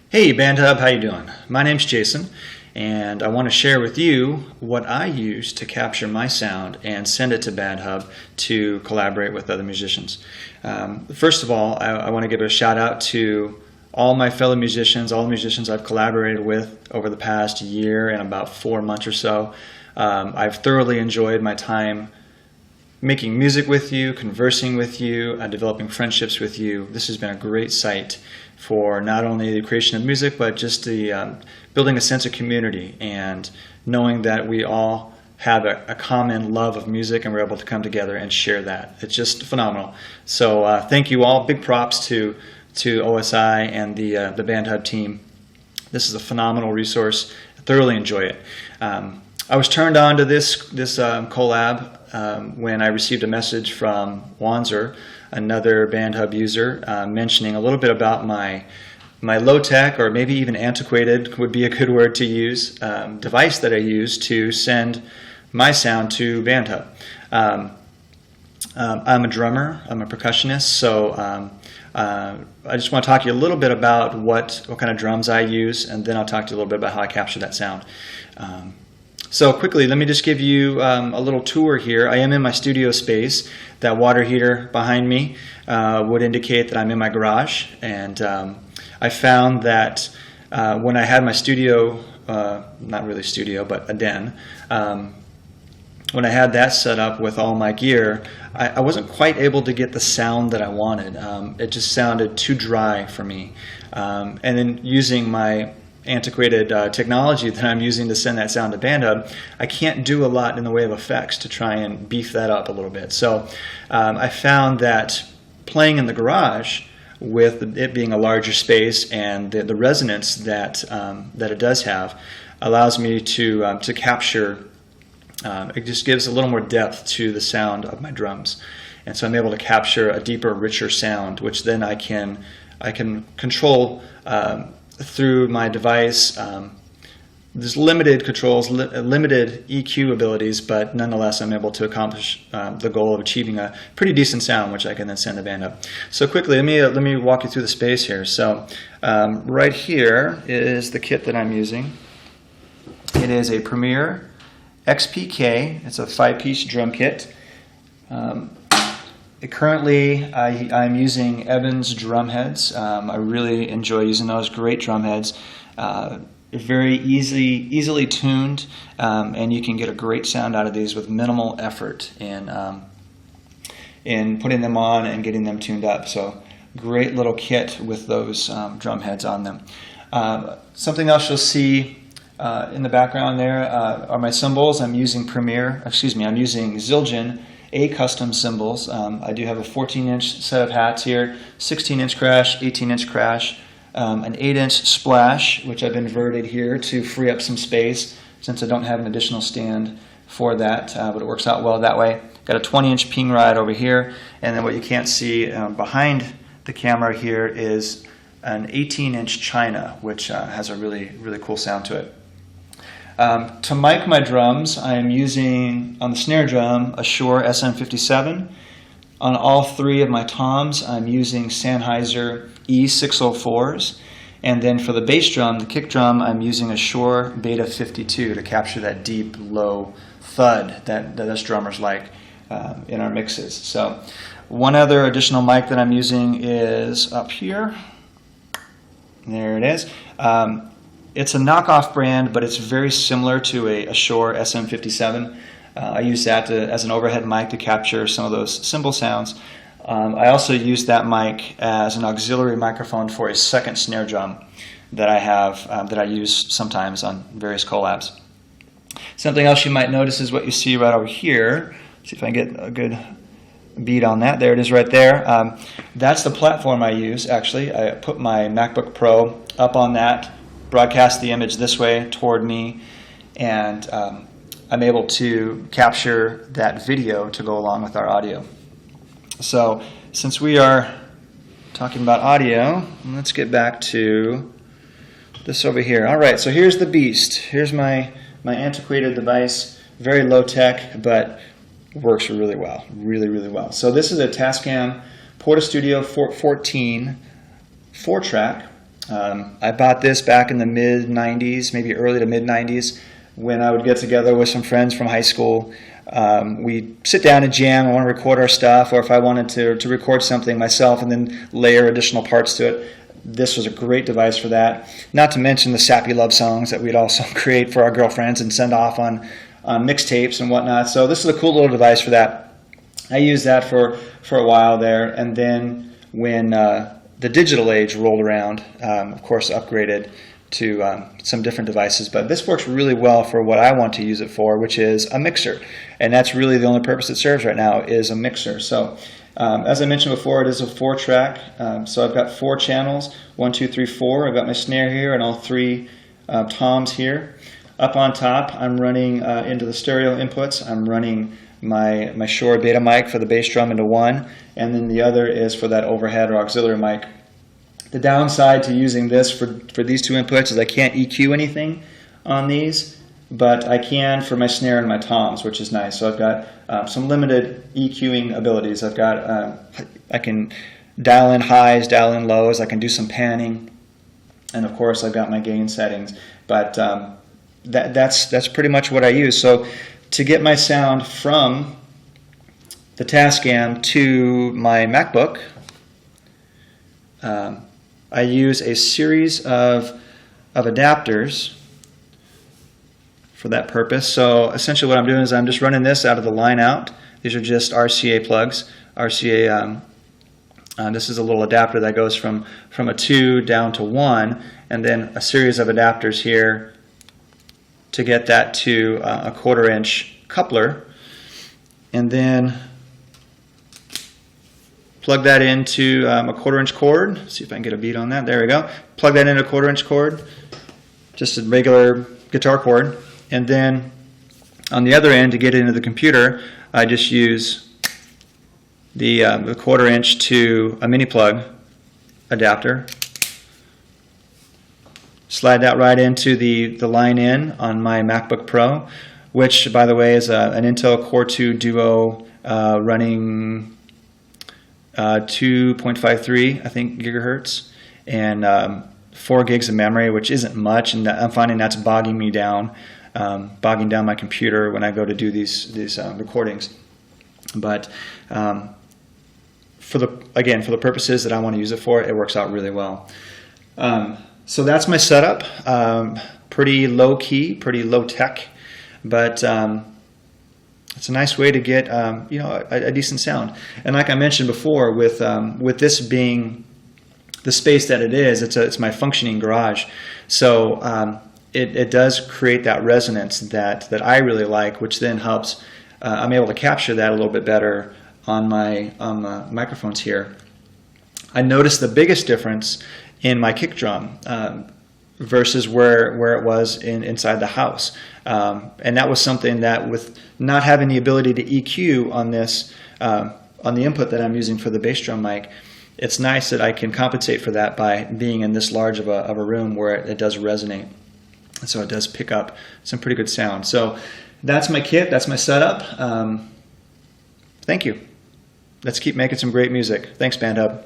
Hey Bandhub, how you doing? My name's Jason, and I want to share with you what I use to capture my sound and send it to Bandhub to collaborate with other musicians. First of all, I want to give a shout out to all my fellow musicians, all the musicians I've collaborated with over the past year and about 4 months or so. I've thoroughly enjoyed my time making music with you, conversing with you, developing friendships with you. This has been a great site for not only the creation of music, but just the building a sense of community and knowing that we all have a common love of music and we're able to come together and share that. It's just phenomenal. So thank you all. Big props to OSI and the Bandhub team. This is a phenomenal resource. I thoroughly enjoy it. I was turned on to this collab when I received a message from Wanzer, another Bandhub user, mentioning a little bit about my low-tech, or maybe even antiquated would be a good word to use, device that I use to send my sound to Bandhub. I'm a drummer, I'm a percussionist, so I just want to talk to you a little bit about what kind of drums I use, and then I'll talk to you a little bit about how I capture that sound. So quickly, let me just give you a little tour here. I am in my studio space. That water heater behind me would indicate that I'm in my garage. And I found that when I had my studio, not really studio, but a den, when I had that set up with all my gear, I wasn't quite able to get the sound that I wanted. It just sounded too dry for me. And then using my antiquated technology that I'm using to send that sound to Bandhub, I can't do a lot in the way of effects to try and beef that up a little bit. So I found that playing in the garage, with it being a larger space and the resonance that it does have, allows me to capture. It just gives a little more depth to the sound of my drums, and so I'm able to capture a deeper, richer sound, which then I can control through my device. There's limited controls, limited EQ abilities, but nonetheless I'm able to accomplish the goal of achieving a pretty decent sound, which I can then send to Bandhub. So quickly, let me walk you through the space here. So right here is the kit that I'm using. It is a Premier XPK. It's a 5-piece drum kit. Currently, I'm using Evans drum heads. I really enjoy using those. Great drum heads. Very easily tuned, and you can get a great sound out of these with minimal effort in putting them on and getting them tuned up. So great little kit with those drum heads on them. Something else you'll see in the background there are my cymbals. I'm using I'm using Zildjian A custom cymbals. I do have a 14-inch set of hats here, 16-inch crash, 18-inch crash, an 8-inch splash, which I've inverted here to free up some space since I don't have an additional stand for that, but it works out well that way. Got a 20-inch ping ride over here, and then what you can't see behind the camera here is an 18-inch China, which has a really cool sound to it. To mic my drums, I am using, on the snare drum, a Shure SM57. On all 3 of my toms, I'm using Sennheiser E604s. And then for the bass drum, the kick drum, I'm using a Shure Beta 52 to capture that deep, low thud that us drummers like in our mixes. So one other additional mic that I'm using is up here. There it is. It's a knockoff brand, but it's very similar to a Shure SM57. I use that as an overhead mic to capture some of those cymbal sounds. I also use that mic as an auxiliary microphone for a second snare drum that I have that I use sometimes on various collabs. Something else you might notice is what you see right over here. See if I can get a good beat on that. There it is right there. That's the platform I use, actually. I put my MacBook Pro up on that, broadcast the image this way toward me, and I'm able to capture that video to go along with our audio. So since we are talking about audio, let's get back to this over here. All right, so here's the beast. Here's my antiquated device, very low tech, but works really well, really well. So this is a Tascam Porta Studio 14 4-track. I bought this back in the mid-90s, maybe early to mid-90s, when I would get together with some friends from high school. We'd sit down and jam. I want to record our stuff, or if I wanted to record something myself and then layer additional parts to it, this was a great device for that. Not to mention the sappy love songs that we'd also create for our girlfriends and send off on mixtapes and whatnot. So this is a cool little device for that. I used that for a while there, and then when the digital age rolled around, of course upgraded to some different devices, but this works really well for what I want to use it for, which is a mixer, and that's really the only purpose it serves right now, is a mixer. So as I mentioned before, it is a 4-track, so I've got 4 channels, 1, 2, 3, 4. I've got my snare here and all 3 toms here. Up on top, I'm running into the stereo inputs, I'm running my Shure beta mic for the bass drum into one, and then the other is for that overhead or auxiliary mic. The downside to using this for these 2 inputs is I can't EQ anything on these, but I can for my snare and my toms, which is nice. So I've got some limited EQing abilities. I've got I can dial in highs, dial in lows. I can do some panning, and of course I've got my gain settings. But that's pretty much what I use. So to get my sound from the Tascam to my MacBook, I use a series of adapters for that purpose. So essentially what I'm doing is I'm just running this out of the line out. These are just RCA plugs. RCA, this is a little adapter that goes from a 2 down to 1, and then a series of adapters here to get that to a 1/4-inch coupler, and then plug that into a 1/4-inch cord. See if I can get a beat on that. There we go. Plug that into a 1/4-inch cord, just a regular guitar cord. And then on the other end, to get it into the computer, I just use the 1/4-inch to a mini plug adapter. Slide that right into the line in on my MacBook Pro, which, by the way, is an Intel Core 2 Duo running 2.53, I think, gigahertz, and 4 gigs of memory, which isn't much, and I'm finding that's bogging me down, bogging down my computer when I go to do these recordings. But for the purposes that I want to use it for, it works out really well. So that's my setup. Pretty low key, pretty low tech, but it's a nice way to get a decent sound. And like I mentioned before, with this being the space that it is, it's my functioning garage. So it does create that resonance that I really like, which then helps. I'm able to capture that a little bit better on my microphones here. I noticed the biggest difference in my kick drum versus where it was inside the house. And that was something that, with not having the ability to EQ on this, on the input that I'm using for the bass drum mic, it's nice that I can compensate for that by being in this large of a room where it does resonate. And so it does pick up some pretty good sound. So that's my kit, that's my setup. Thank you. Let's keep making some great music. Thanks, Bandhub.